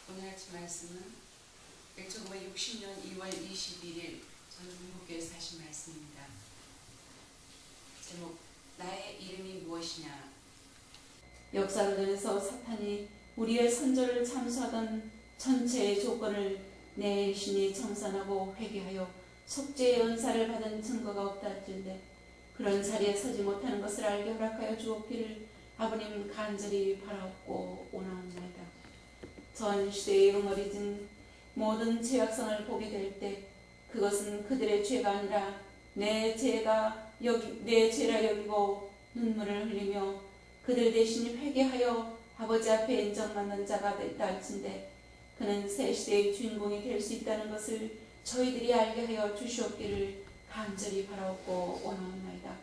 오늘 아침 말씀은 1960년 2월 21일 전국교회에서 하신 말씀입니다. 제목, 나의 이름이 무엇이냐. 역사론에서 사탄이 우리의 선조를 참수하던 전체의 조건을 내 신이 청산하고 회개하여 속죄의 은사를 받은 증거가 없다 할진대 그런 자리에 서지 못하는 것을 알게 허락하여 주옵기를 아버님 간절히 바라옵고 원하옵나이다. 전 시대의 응어리진 모든 죄악성을 보게 될 때 그것은 그들의 죄가 아니라 내 죄라 여기고 눈물을 흘리며 그들 대신 회개하여 아버지 앞에 인정받는 자가 됐다 할진대 그는 새 시대의 주인공이 될 수 있다는 것을 저희들이 알게 하여 주시옵기를 간절히 바라옵고 원하옵나이다.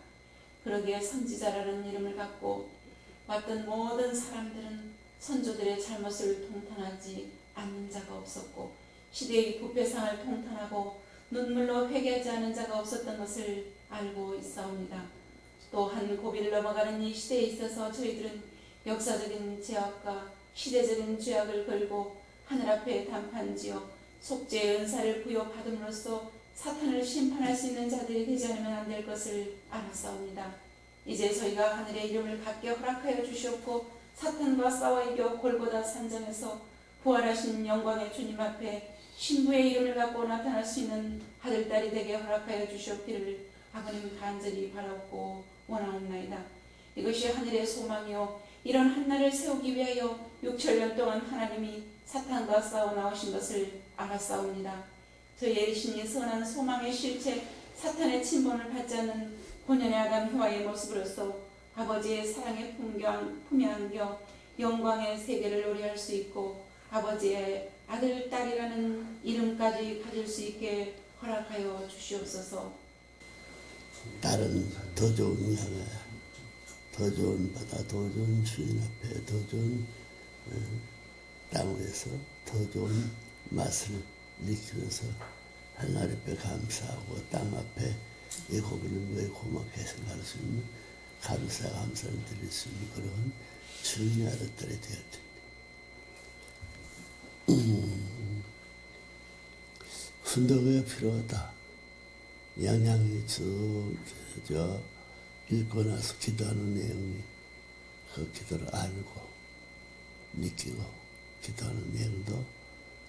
그러기에 선지자라는 이름을 갖고 왔던 모든 사람들은 선조들의 잘못을 통탄하지 않는 자가 없었고 시대의 부패상을 통탄하고 눈물로 회개하지 않은 자가 없었던 것을 알고 있사옵니다. 또한 고비를 넘어가는 이 시대에 있어서 저희들은 역사적인 죄악과 시대적인 죄악을 걸고 하늘 앞에 담판지어 속죄의 은사를 부여받음으로써 사탄을 심판할 수 있는 자들이 되지 않으면 안 될 것을 알았사옵니다. 이제 저희가 하늘의 이름을 갖게 허락하여 주시옵고 사탄과 싸워 이겨 골고다 산정에서 부활하신 영광의 주님 앞에 신부의 이름을 갖고 나타날 수 있는 아들딸이 되게 허락하여 주시옵기를 아버님 간절히 바라옵고 원하옵나이다. 이것이 하늘의 소망이요 이런 한날을 세우기 위하여 6천년 동안 하나님이 사탄과 싸워 나오신 것을 알았사옵니다. 저희의 신이 선한 소망의 실체 사탄의 침범을 받지 않는 본연의 아담 해와의 모습으로서 아버지의 사랑의 품에 안겨 영광의 세계를 노래할 수 있고 아버지의 아들, 딸이라는 이름까지 가질 수 있게 허락하여 주시옵소서. 딸은 더 좋은 양아, 더 좋은 바다, 더 좋은 주인 앞에, 더 좋은 땅 위에서 더 좋은 맛을 느끼면서 하나님 앞에 감사하고 땅 앞에 이 고기를 왜 고맙게 생각할 수 있는 감사를 드릴 수 있는 그런 주인의 아들딸이 되었을 텐데 훈독이 필요하다. 양양이 저 읽고 나서 기도하는 내용이 그 기도를 알고 느끼고 기도하는 내용도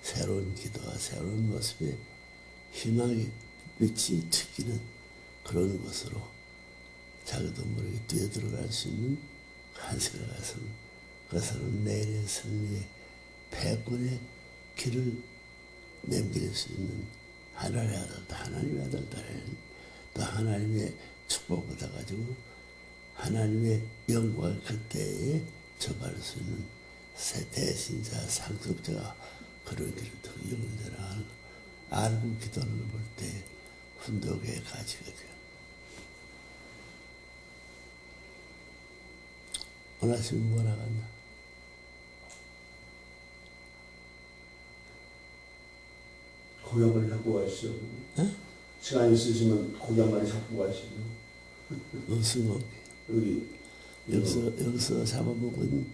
새로운 기도와 새로운 모습에 희망의 빛이 튀기는 그런 것으로 자기도 모르게 뛰어들어갈 수 있는 한시가 가서는 그것은 내일의 승리의 패권의 길을 내밀 수 있는 하나님의 아들다, 하나님의 아들다라는 또 하나님의 축복을 받아가지고 하나님의 영광을 그때에 접할 수 있는 새 대신자, 상속자가 그런 길을 더 영원하라 알고 기도하는 걸 볼 때 훈독의 가치가 돼요. 오늘 아침에 뭐라 갔나? 고기 한 마리 잡고 가시죠. 에? 시간 있으시면 고기 한 마리 잡고 가시죠. 무슨 고기? 여기서 잡아먹은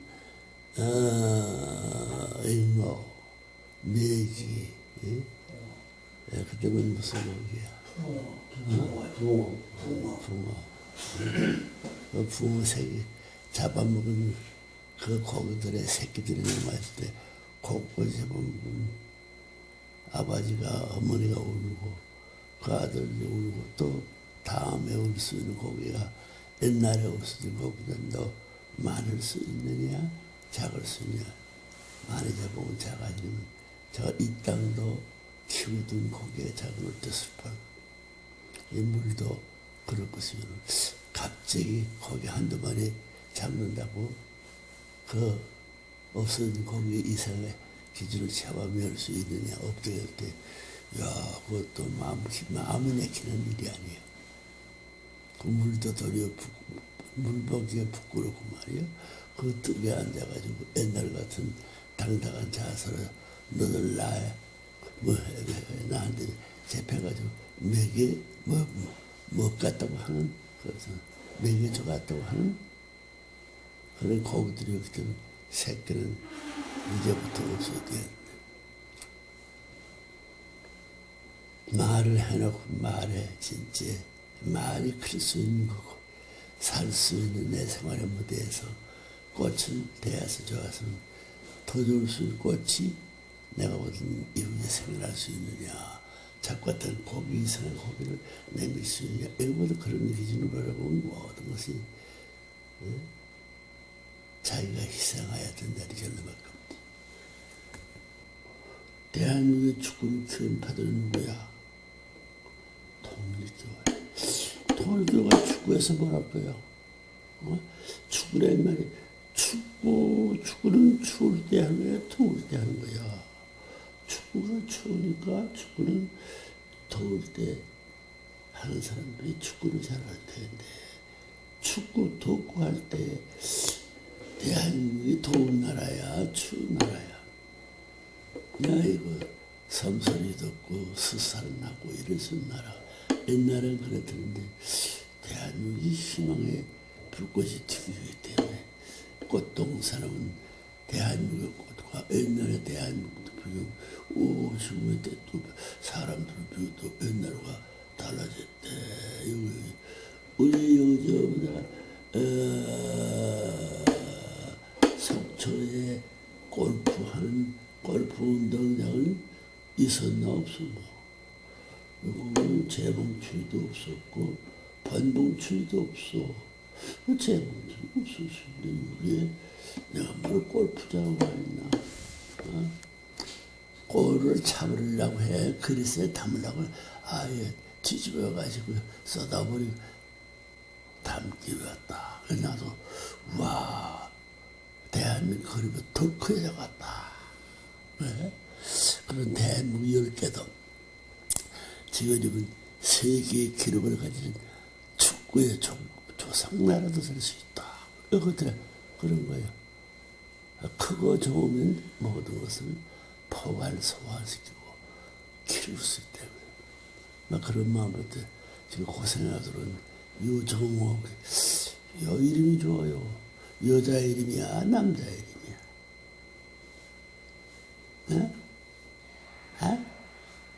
잉어, 메기, 그때는 무슨 고기야? 붕어. 그 붕어 새끼 잡아먹은 그 고기들의 새끼들이 남아있을 때 곳곳에 잡아먹은 아버지가 어머니가 울고 그 아들이 울고 또 다음에 울 수 있는 고기가 옛날에 울 수 있는 고기보다 더 많을 수 있느냐 작을 수 있느냐 많이 잡아먹은 작아지면 저 이 땅도 키우던 고기의 작은 뜻을 팔고 이 물도 그럴 것이면 갑자기 고기 한두 마리 잡는다고 그 없어진 고기 이상의 기준을 잡아낼 수 있느냐 없게 할 때 야 그것도 마음이 내키는 일이 아니에요. 그 물도 도리어 물보기가 부끄럽고 말이야. 그 뚝에 앉아가지고 옛날 같은 당당한 자세로 너들 나한테 잡혀가지고 맥에 뭐 같다고 하는 그래서 먹여줘 같다고 하는 그런 고기들이 없기 때문에 새끼는 이제부터 없어야 돼. 말을 해놓고 말해 진짜 말이 클 수 있는 거고 살 수 있는 내 생활의 무대에서 꽃을 대해서 좋아서는 더 좋을 수 있는 꽃이 내가 어떤 이루게 생각할 수 있느냐 자꾸 어떤 고기 이상의 고기를 내밀 수 있느냐 이거보다 그런 기준으로 바라보면 모든 것이 자기가 희생해야 된다는 결론밖에 없다. 대한민국의 축구를 키운 파들은 누구야? 통일교회. 통일교회가 축구에서 뭘 할 거야? 축구란 말이 축구는 추울 때 하는 거야, 더울 때 하는 거야. 축구가 추우니까 축구는 더울 때 하는 사람들이 축구를 잘 할 텐데 축구 덥고 할 때 대한민국이 더운 나라야, 추운 나라야. 야 이거 섬설이 덥고 스살은 나고 이래서 나라. 옛날엔 그랬는데 대한민국이 희망의 불꽃이 튀기기 때문에 꽃동산은 대한민국의 꽃과 옛날에 대한민국도 비교 지금의 때또 사람들 비교도 옛날과 달라졌대. 우리 여기가 속초에 골프하는 골프 운동장은 있었나 없었나? 여기는 재봉추리도 없었고 번봉추리도 없어. 재봉추리 없었는데 여기에 내가 뭘 골프장을 가 있나? 골을 잡으려고 해. 그릇에 담으려고 아예 뒤집어가지고 쏟아버리고 담기 왔다. 그래서 나도 와 대한민국 그림이 더 커져갔다. 왜? 그런 대한민국 10개도 지금 세계의 기록을 가지는 축구의 조상나라도 될 수 있다. 이것들 그런 거예요. 크고 좋으면 모든 것을 소화시키고 키울 수 있다. 막 그런 마음부터 지금 고생하도록 유정옥 여 이름이 좋아요. 여자 이름이야 남자 이름이야?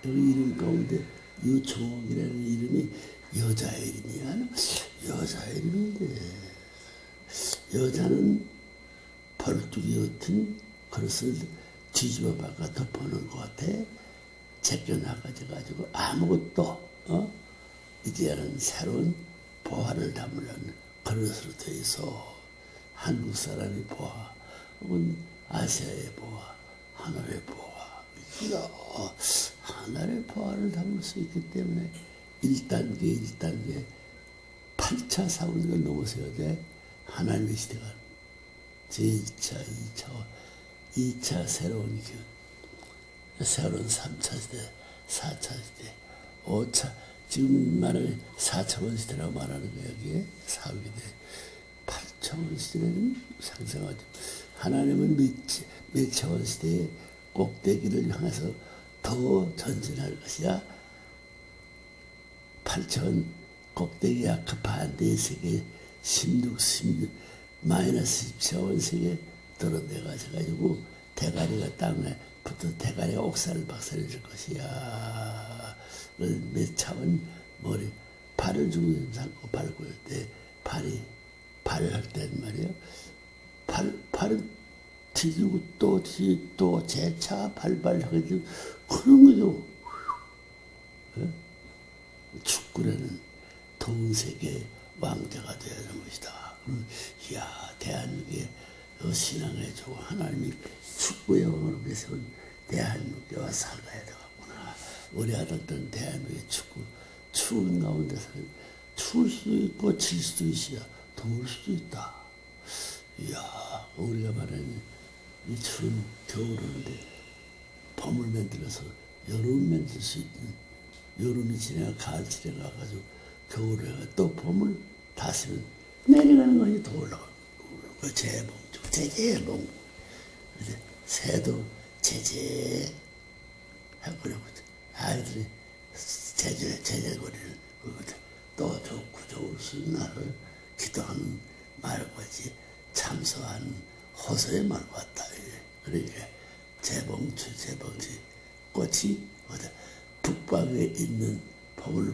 여기 이름 가운데 유정옥이라는 이름이 여자 이름이야? 여자 이름인데 여자는 벌뚝이 같은 그릇을 뒤집어 바꿔 덮어놓은 것 같아. 제껴나가지고 아무것도 이제는 새로운 보화를 담으려는 그릇으로 돼 있어. 한국 사람의 보화 혹은 아시아의 보화, 하늘의 보화. 하늘의 보화를 담을 수 있기 때문에 1단계 8차 사원을 넘어서야 돼. 하나님의 시대가 제1차, 2차 새로운 기운, 새로운 3차 시대, 4차 시대, 5차, 지금 말하는 4차원 시대라고 말하는 거야, 여기에. 4위대. 8차원 시대는 상상하죠. 하나님은 몇 차원 시대의 꼭대기를 향해서 더 전진할 것이야. 8차원 꼭대기야 그 반대의 세계 16, 마이너스 10차원 세계 떨어내가지고 대가리가 땅에 붙어 대가리가 옥살을 박살내줄 것이야. 몇 차원 머리 발을 주고 잡고 밟고 할 때 발을 할 때는 말이에요. 발은 뒤지고 또 재차 발발하게 그런 거죠. 축구라는 더운 세계의 왕자가 되어야 하는 것이다. 이야 대한민국의 신앙의 조 하나님이 축구의 왕으로 세운 대한민국에 와 살아야 되겠구나. 우리 아들들은 대한민국의 추운 가운데서는 추울 수도 있고 질 수도 있어야 더울 수도 있다. 이야 우리가 말하는 이 추운 겨울인데 봄을 만들어서 여름을 만들 수 있는 여름이 지나가 가을 지나가가지고 겨울에 또 봄을 다스리면 내려가는 것이 더 올라가고 그 재봉주 제재봉 새도 제재 하고 그러고 아이들이 제재거리는 그거거든. 또 좋고 좋을 수 있는 나를 기도하는 말과지 참소하는 호소의 말 같다. 그러니까 재봉주 꽃이 어디 북부 북방에 있는 법을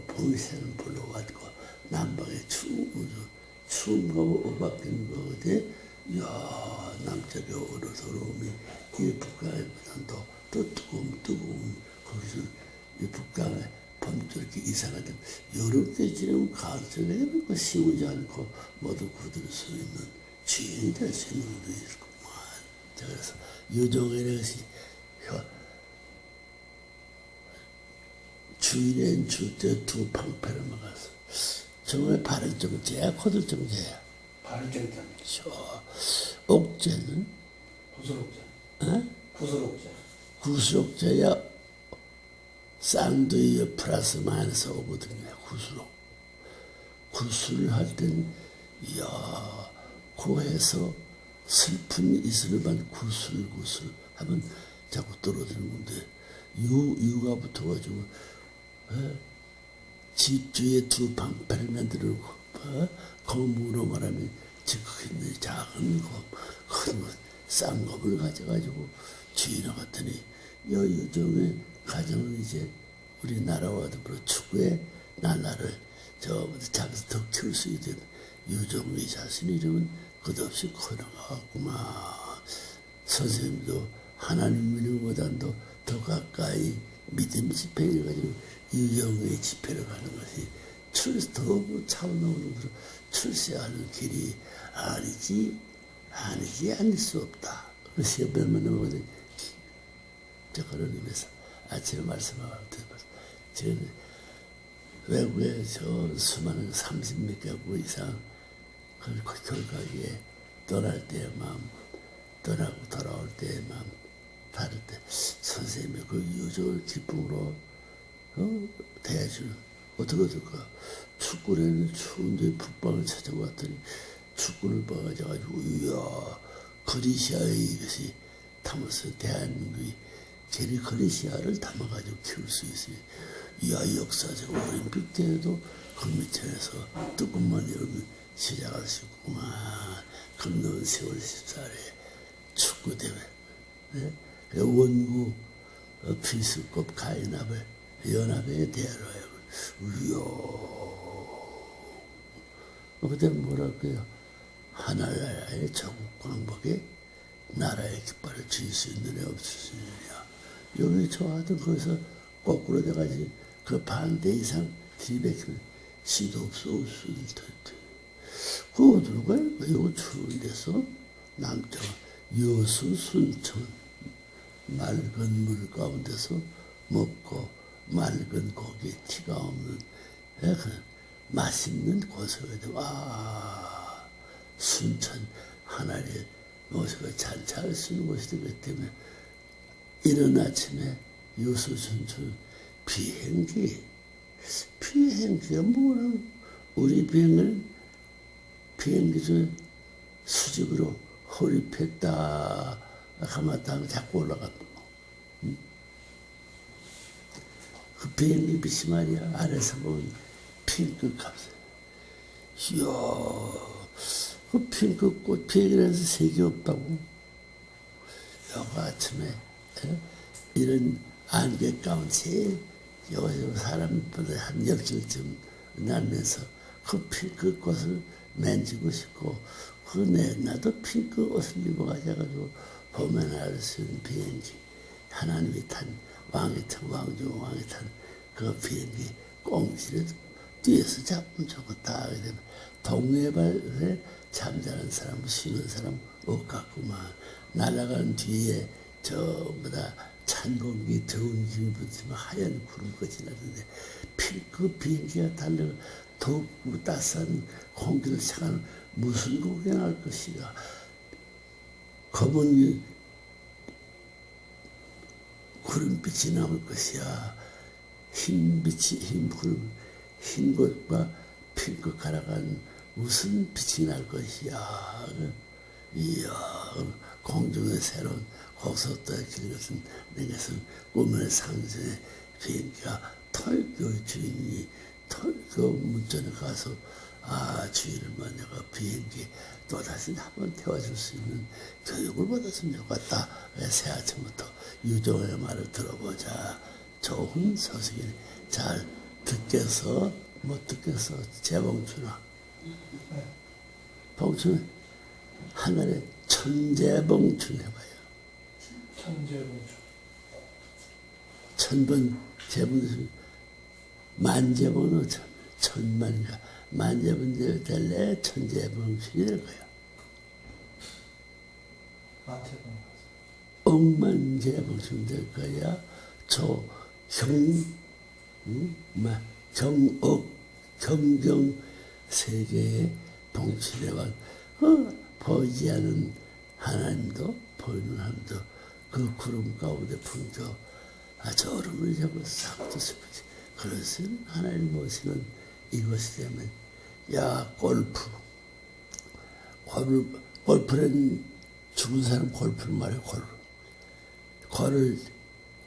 봉쇄는 불러가지고 남방에 추운 거 오박된 거거든. 이야, 남쪽에 오르서로움이 이 북방에보다는 더 뜨거움 거기서 이 북방에 밤도 이렇게 이상하다. 여름 때 지나면 가을 때가 되면 시우지 않고 모두 굳을 수 있는 주인이 될 수 있는 것도 있구만. 자, 그래서 유종이라는 것이 주인의 주때 두 방패를 막아서 정말 바른 정제야, 거들 정제야. 바른 정제. 옥제는 구슬옥제. 어? 구슬옥제. 구슬옥제야. 쌍두의 플러스 마이너스 오거든요. 구슬을 할 땐, 이야, 고해서 슬픈 이슬만 구슬 하면 자꾸 떨어지는 건데, 유가 붙어가지고, 집주의 두 방패를 만들고, 검으로 말하면 즉있는 작은 검, 큰 것, 싼 검을 가져가지고 주인을 갔더니, 여유정의 가정은 이제 우리나라와 더불어 축구의 나라를 저부터 자기서 더 키울 수 있는 유종의 자신 이름은 끝없이 커나가겠구만. 선생님도 하나님 믿음보다도 더 가까이 믿음 집회해가지고 유종의 집회를 가는 것이 더 차원으로 출세하는 길이 아니지 아닐 수 없다. 그래서 몇번 넘어가더니 저 그런 의미에서 아침에 말씀하고 저는 외국에 저 수많은 30몇 개국 이상 그 교육하기에 떠날 때의 마음, 떠나고 돌아올 때의 마음 다를 때 선생님의 그 유종을 기쁨으로 대해주는 어떻게 될까? 축구를 추운데 북방을 찾아왔더니 축구를 봐가지고 이야 그리시아의 이것이 담아서 대한민국이 제리 그리시아를 담아가지고 키울 수 있어요. 이야 역사적 올림픽 때에도 그 밑에서 뜨끔만 열면 시작할 수 있구만. 금년 10월 14일에 축구대회 네? 원구 필수급 가인합을 연합에 대하여 이야 그때 뭐랄까요 하나나라의 전국 광복에 나라의 깃발을 쥘 수 있는 애 없을 수 있느냐. 여기 저하던 거기서 거꾸로 돼가지고 그 반대 이상 들이백히면 시도 없을 텐데. 그 누가 이거 추운 데서 남쪽 여수 순천 맑은 물 가운데서 먹고 맑은 고기에 티가 없는 그 맛있는 고소에도 순천 하나의 모습을 찬차할 수 있는 곳이 되기 때문에 이른 아침에 여수 순천 비행기가 뭐라 우리 비행기 중 수직으로 허리폈다 가마다 하면 자꾸 올라간다. 그 비행기 빛이 말이야 아래서 보면 핑크 값을 이야 그 핑크 꽃 비행기라서 색이 없다고. 여기 아침에 이런 안개 가운데 여기 사람보다 한 10시쯤 나면서 그 핑크 꽃을 만지고 싶고 나도 핑크 옷을 입어가지고 보면 알 수 있는 비행기 하나님이 탄 왕이 탄 그 비행기 꽁지를 뒤에서 잡으면 좋겠다 하게 되면 동해발에 잠자는 사람 쉬는 사람 없겠구만. 날아가는 뒤에 전부 다 찬 공기 더운 기운이 붙으면 하얀 구름까지 나는데 핑크 비행기가 달려 덥고 따스한 공기를 차가는 무슨 공기가 날 것이야. 검은 구름빛이 남을 것이야. 흰 것과 핑크 가라간 무슨 빛이 날 것이야. 이야, 공중의 새로운 고속도로의 길 같은 내것은 꿈의 상징의 비행기가 털교 주인이 털교 문전에 가서 주인을 만나가 비행기 또다시 한번 태워줄 수 있는 교육을 받았으면 좋겠다. 새 아침부터 유종의 말을 들어보자. 좋은 소식이네. 잘 듣겠어? 못 듣겠어? 재봉춘아. 봉춘 하늘에 천재봉춘 해봐요. 천재봉춘. 천번 재봉춘 만재봉은 천만인가 만재봉 될래 천재봉춘이 될 거야. 만재봉. 억만재봉춘 될 거야. 정억 경경 세계의 봉춘에와 보이지 않은 하나님도 보이는 하나님도 그 구름 가운데 풍겨 저 얼음을 잡고 싹 뜯어버리지. 그래서 하나님 모시는 이것이 되면 야 골프는 죽은 사람 골프를 말해.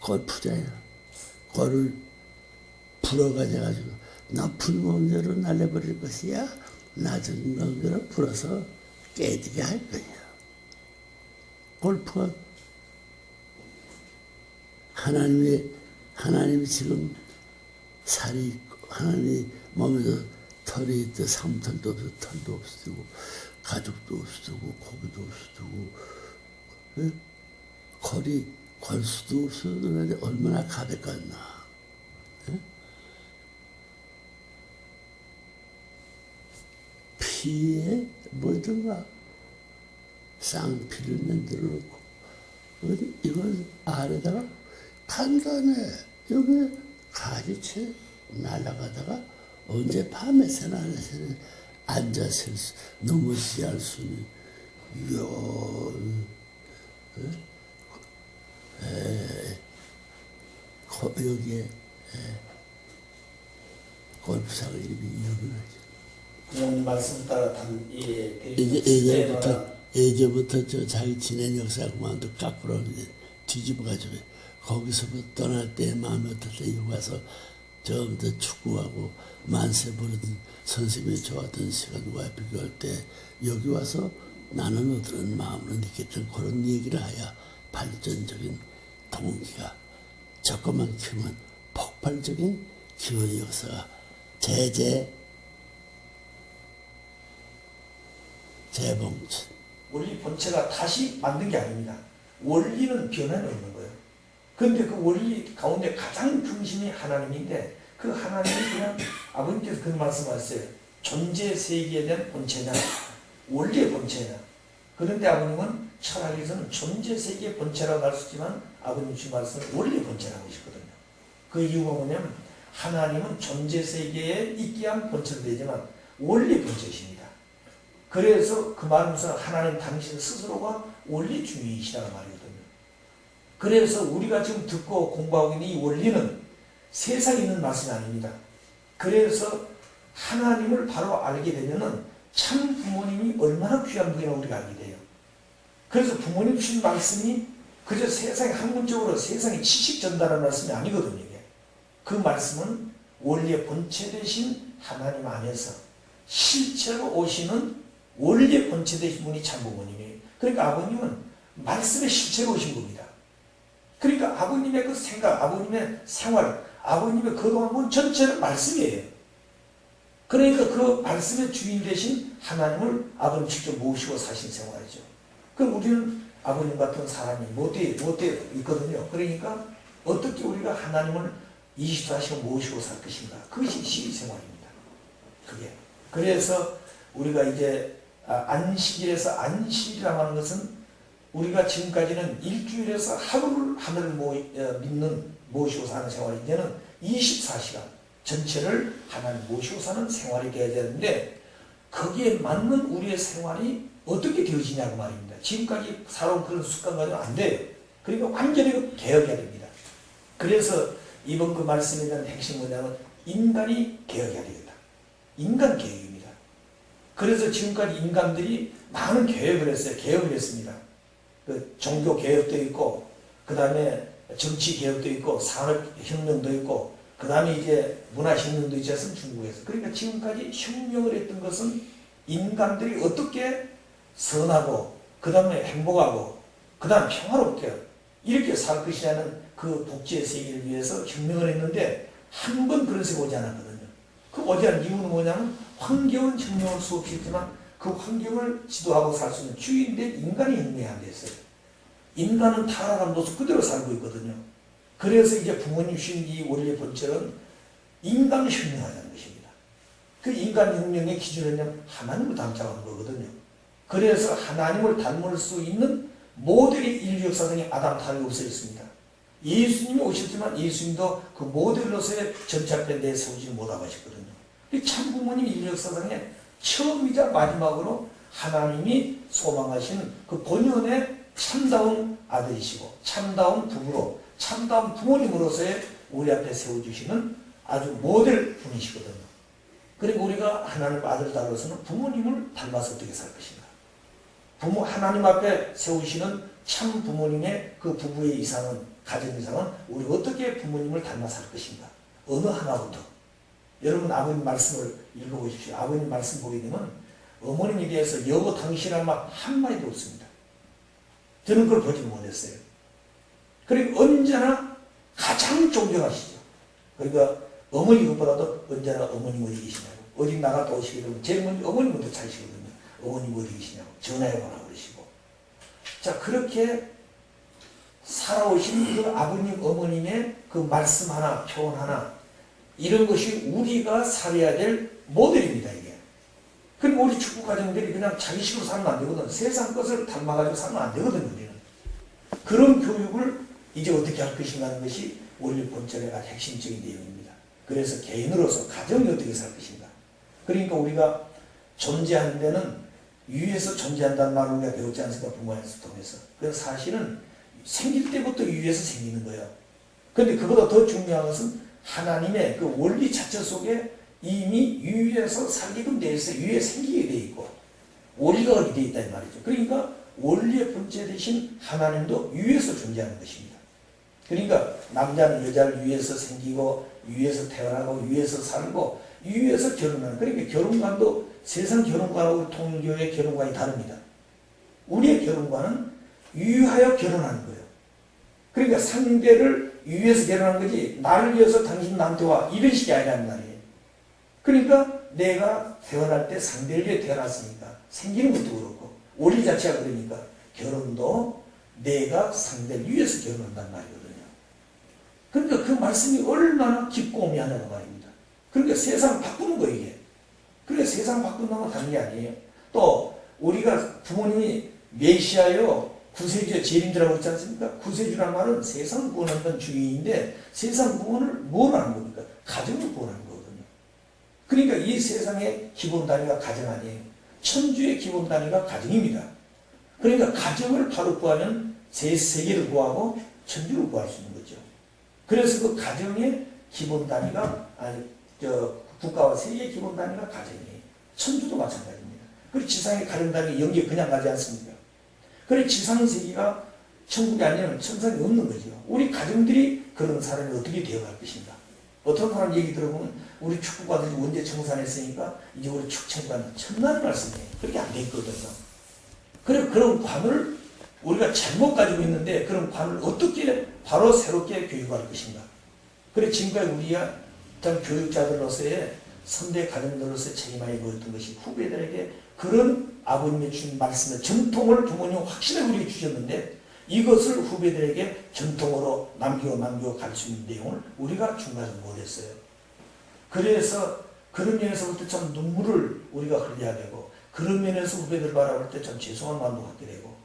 골프자야. 골을 불어가져가지고 높은 공대로 날려버릴 것이야. 낮은 공대로 불어서 깨지게 할 거야. 골프가 하나님이 지금 살이 있고 하나님이 몸에서 털이 있고 삼털도 없어 털도 없어지고 가죽도 없어지고 고기도 없어지고 골수도 없어지는데 얼마나 가득했나. 피에 뭐든가 쌍피를 만들어 놓고 이걸 아래다가 간단해. 여기 가지채 날아가다가 언제 밤에 새나 앉아서 넘어지지 않을 수 있는 여기에 골프장 이름이 유명하죠. 부모님 말씀 따라 예전부터 저 자기 지낸 역사 그만도 까꾸로 뒤집어가지고 거기서부터 떠날 때 마음이 어떨 때 여기 와서 처음부터 축구하고 만세 부르던 선생님이 좋았던 시간과 비교할 때 여기 와서 나는 어떤 마음으로 느꼈던 그런 얘기를 해야 발전적인 동기가 조금만 키우면 폭발적인 기원 역사가 재봉춘. 원리 본체가 다시 만든 게 아닙니다. 원리는 변함이 없는 거예요. 그런데 그 원리 가운데 가장 중심이 하나님인데 그 하나님이 그냥 아버님께서 그런 말씀하셨어요. 존재 세계에 대한 본체냐 원리의 본체냐. 그런데 아버님은 철학에서는 존재 세계의 본체라고 할 수 있지만 아버님 주신 말씀은 원리의 본체라고 하시거든요. 그 이유가 뭐냐면 하나님은 존재 세계에 있게 한 본체도 되지만 원리의 본체이십니다. 그래서 그 말하면서 하나님 당신 스스로가 원리 주의이시라는 말이거든요. 그래서 우리가 지금 듣고 공부하고 있는 이 원리는 세상에 있는 말씀이 아닙니다. 그래서 하나님을 바로 알게 되면은 참 부모님이 얼마나 귀한 분이라고 우리가 알게 돼요. 그래서 부모님 주신 말씀이 그저 세상에 학문적으로 세상에 지식 전달하는 말씀이 아니거든요. 이게. 그 말씀은 원리의 본체 되신 하나님 안에서 실체로 오시는 원리의 본체 되신 분이 참 부모님이에요. 그러니까 아버님은 말씀의 실체로 오신 겁니다. 그러니까 아버님의 그 생각, 아버님의 생활, 아버님의 그동안 본 전체는 말씀이에요. 그러니까 그 말씀의 주인 되신 하나님을 아버님 직접 모시고 사신 생활이죠. 그럼 우리는 아버님 같은 사람이 못돼 있거든요. 그러니까 어떻게 우리가 하나님을 24시간 모시고 살 것인가. 그것이 시생활입니다. 그게. 그래서 우리가 이제 안식일에서 안식이라고 하는 것은 우리가 지금까지는 일주일에서 하루를 하늘을 모시고 사는 생활이 이제는 24시간 전체를 하나님 모시고 사는 생활이 되어야 되는데 거기에 맞는 우리의 생활이 어떻게 되어지냐고 말입니다. 지금까지 살아온 그런 습관 가지고는 안 돼요. 그러니까 완전히 개혁해야 됩니다. 그래서 이번 그 말씀에 대한 핵심은 뭐냐면 인간이 개혁해야 되겠다. 인간 개혁입니다. 그래서 지금까지 인간들이 많은 개혁을 했어요. 개혁을 했습니다. 그 종교 개혁도 있고 그 다음에 정치 개혁도 있고 산업혁명도 있고 그 다음에 이제 문화혁명도 있지 않습니까? 중국에서. 그러니까 지금까지 혁명을 했던 것은 인간들이 어떻게 선하고 그 다음에 행복하고 그 다음 평화롭게 이렇게 살 것이냐는 그 복지의 세계를 위해서 혁명을 했는데 한 번 그런 세가 오지 않았거든요. 그 오지 않은 이유는 뭐냐면 환경은 혁명을 수없이 했지만 그 환경을 지도하고 살 수 있는 주인된 인간이 혁명이 안 됐어요. 인간은 타락한 모습 그대로 살고 있거든요. 그래서 이제 부모님 주신 이 원리의 본질은 인간을 혁명하자는 것입니다. 그 인간 혁명의 기준은 하나님을 닮자는 거거든요. 그래서 하나님을 닮을 수 있는 모델이 인류 역사상에 아담 타락이 없어졌습니다. 예수님이 오셨지만 예수님도 그 모델로서의 전차에 내세우지 못하고 하셨거든요. 참 부모님이 인류 역사상에 처음이자 마지막으로 하나님이 소망하시는 그 본연의 참다운 아들이시고 참다운 부부로 참다운 부모님으로서의 우리 앞에 세워주시는 아주 모델 분이시거든요. 그리고 우리가 하나님 아들 따라서는 부모님을 닮아서 어떻게 살 것인가. 하나님 앞에 세우시는 참 부모님의 그 부부의 이상은, 가정 이상은 우리 어떻게 부모님을 닮아 살 것인가. 어느 하나부터. 여러분 아버님 말씀을 읽어보십시오. 아버님 말씀 보게 되면 어머님에 대해서 여보 당신할 말 한마디도 없습니다. 저는 그걸 보지 못했어요. 그리고 언제나 가장 존경하시죠. 그러니까 어머니 것보다도 언제나 어머님 어디 계시냐고. 어디 나갔다 오시게 되면 제일 먼저 어머님 먼저 찾으시거든요. 어머님 어디 계시냐고. 전화해보라 그러시고. 자, 그렇게 살아오신 그 아버님, 어머님의 그 말씀 하나, 표현 하나, 이런 것이 우리가 살아야 될 모델입니다, 이게. 그리고 우리 축구 가정들이 그냥 자기식으로 살면 안 되거든. 세상 것을 닮아가지고 살면 안 되거든요, 우리는. 그런 교육을 이제 어떻게 할 것인가 하는 것이 원리 본질의 아주 핵심적인 내용입니다. 그래서 개인으로서 가정이 어떻게 살 것인가. 그러니까 우리가 존재하는 데는 위에서 존재한다는 말을 우리가 배웠지 않습니까? 부모에서 통해서. 그래서 사실은 생길 때부터 위에서 생기는 거예요. 그런데 그보다 더 중요한 것은 하나님의 그 원리 자체 속에 이미 위에서 살게끔 되어 있어요. 위에 생기게 되어 있고 원리가 그렇게 되어 있다 이 말이죠. 그러니까 원리의 본체 대신 하나님도 위에서 존재하는 것입니다. 그러니까 남자는 여자를 위에서 생기고 위에서 태어나고 위에서 살고 위에서 결혼하는, 그러니까 결혼관도 세상 결혼관하고 통일교의 결혼관이 다릅니다. 우리의 결혼관은 위하여 결혼하는 거예요. 그러니까 상대를 위해서 결혼한 거지 나를 위해서 당신 나한테 와 이런 식이 아니란 말이에요. 그러니까 내가 태어날 때 상대를 위해 태어났으니까 생기는 것도 그렇고 원리 자체가 그러니까 결혼도 내가 상대를 위해서 결혼한단 말이거든요. 그러니까 그 말씀이 얼마나 깊고 오묘하냐는 말입니다. 그러니까 세상 바꾸는 거예요, 이게. 그러니까 세상 바꾼다는 건 다른 게 아니에요. 또 우리가 부모님이 메시아요 구세주의 재림주라고 했지 않습니까? 구세주란 말은 세상 구원하는 주인인데 세상 구원을 뭘 하는 겁니까? 가정을 구원하는 거거든요. 그러니까 이 세상의 기본 단위가 가정 아니에요. 천주의 기본 단위가 가정입니다. 그러니까 가정을 바로 구하면 세계를 구하고 천주를 구할 수 있는 거죠. 그래서 그 가정의 기본 단위가 국가와 세계의 기본 단위가 가정이에요. 천주도 마찬가지입니다. 그리고 지상의 가정 단위 영계 그냥 가지 않습니까? 그래 지상세계가 천국이 아니면 천상이 없는 거죠. 우리 가정들이 그런 사람이 어떻게 되어갈 것인가. 어떤 사람 얘기 들어보면 우리 축구가들이 원죄 청산했으니까 이제 우리 축천가는 천만 말씀이에요. 그렇게 안 돼 있거든요. 그래 그런 관을 우리가 잘못 가지고 있는데 그런 관을 어떻게 바로 새롭게 교육할 것인가. 그래 지금까지 우리가 교육자들로서의 선대 가정들로서의 책임을 보였던 것이 후배들에게 그런 아버님의 주신 말씀의 전통을 부모님 확실하게 우리에게 주셨는데 이것을 후배들에게 전통으로 남기고 갈 수 있는 내용을 우리가 중간에 못했어요. 그래서 그런 면에서부터 참 눈물을 우리가 흘려야 되고 그런 면에서 후배들 바라볼 때 참 죄송한 마음도 갖게 되고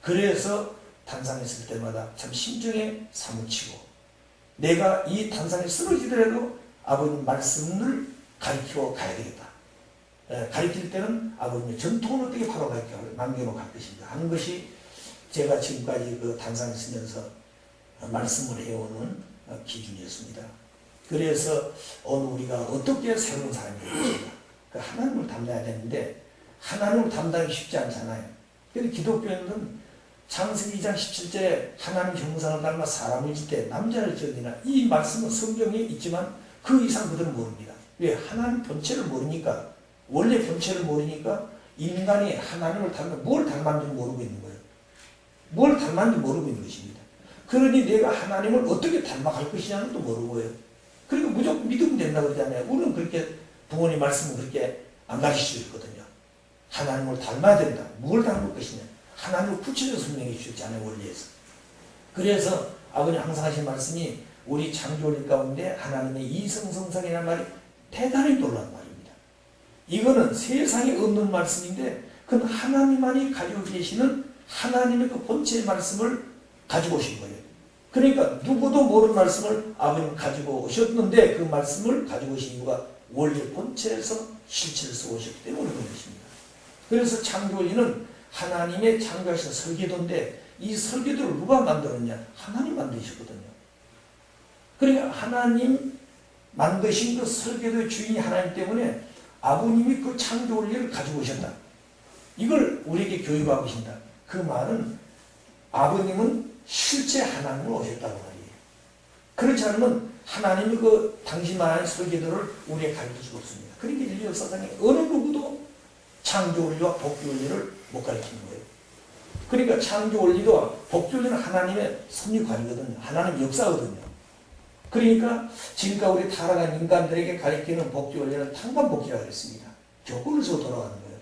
그래서 단상에 있을 때마다 참 심정에 사무치고 내가 이 단상에 쓰러지더라도 아버님 말씀을 가르치고 가야 되겠다. 가르칠 때는 아버님의 전통을 어떻게 바로 남겨놓고 갈 것인가 하는 것이 제가 지금까지 그 단상에 쓰면서 말씀을 해오는 기준이었습니다. 그래서 오늘 우리가 어떻게 새로운 사람이 될 것인가. 그 하나님을 담당해야 되는데 하나님을 담당하기 쉽지 않잖아요. 그런데 기독교인은 창세기 2장 17절에 하나님 형상을 닮아 사람을 짓 때 남자를 지으니라 이 말씀은 성경에 있지만 그 이상 그들은 모릅니다. 왜? 하나님 본체를 모르니까 원래 본체를 모르니까 인간이 하나님을 닮아 뭘 닮았는지 모르고 있는 거예요. 뭘 닮았는지 모르고 있는 것입니다. 그러니 내가 하나님을 어떻게 닮아갈 것이냐는 또 모르고요. 그러니까 무조건 믿으면 된다고 그러잖아요. 우리는 그렇게 부모님 말씀은 그렇게 안 가르치고 있거든요. 하나님을 닮아야 된다. 뭘 닮을 것이냐. 하나님을 구체적으로 설명해 주셨잖아요. 원리에서. 그래서 아버님 항상 하신 말씀이 우리 창조원리 가운데 하나님의 이성성상이라는 말이 대단히 놀라운 말입니다. 이거는 세상에 없는 말씀인데 그건 하나님만이 가지고 계시는 하나님의 그 본체의 말씀을 가지고 오신 거예요. 그러니까 누구도 모르는 말씀을 아버님 가지고 오셨는데 그 말씀을 가지고 오신 이유가 원리 본체에서 실체를 쓰고 오셨기 때문에 그런 것입니다. 그래서 창조원리는 하나님의 창조하신 설계도인데 이 설계도를 누가 만들었냐? 하나님 만드셨거든요. 그러니까 하나님 만드신 그 설계도의 주인이 하나님 때문에 아버님이 그 창조원리를 가지고 오셨다. 이걸 우리에게 교육하고 계신다. 그 말은 아버님은 실제 하나님으로 오셨다고 말이에요. 그렇지 않으면 하나님이 그 당신만의 설계도를 우리에게 가르칠 수가 없습니다. 그러니까 인류 역사상에 어느 누구도 창조원리와 복귀원리를 못 가르치는 거예요. 그러니까 창조원리와 복귀원리는 하나님의 섭리관이거든요. 하나님의 역사거든요. 그러니까 지금까지 우리 타락한 인간들에게 가르치는 복귀원리는 탕감복귀라고 했습니다. 조건을 줘 돌아가는 거예요.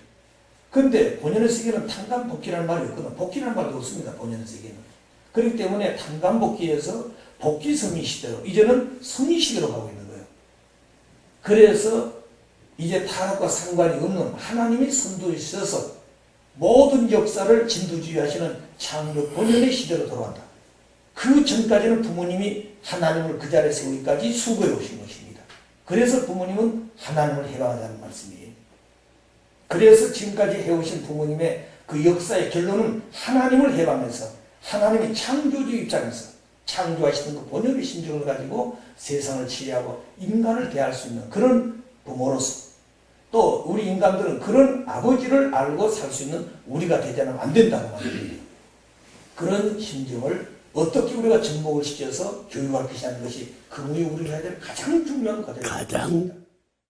그런데 본연의 세계는 탕감복귀라는 말이 없거든요. 복귀라는 말도 없습니다. 본연의 세계는. 그렇기 때문에 탕감복귀에서 복귀성리 시대로 이제는 성리 시대로 가고 있는 거예요. 그래서 이제 타락과 상관이 없는 하나님이 선두이셔서 모든 역사를 진두지휘하시는 창조 본연의 시대로 돌아간다. 그 전까지는 부모님이 하나님을 그 자리에 세우기까지 수고해 오신 것입니다. 그래서 부모님은 하나님을 해방하자는 말씀이에요. 그래서 지금까지 해오신 부모님의 그 역사의 결론은 하나님을 해방해서 하나님의 창조주 입장에서 창조하시는 그 본연의 심정을 가지고 세상을 치리하고 인간을 대할 수 있는 그런 부모로서 또 우리 인간들은 그런 아버지를 알고 살 수 있는 우리가 되지 않으면 안 된다고 말합니다. 그런 심정을 어떻게 우리가 접목을 시켜서 교육할 것이냐는 것이 그 후에 우리가 해야 될 가장 중요한 과제입니다. 가장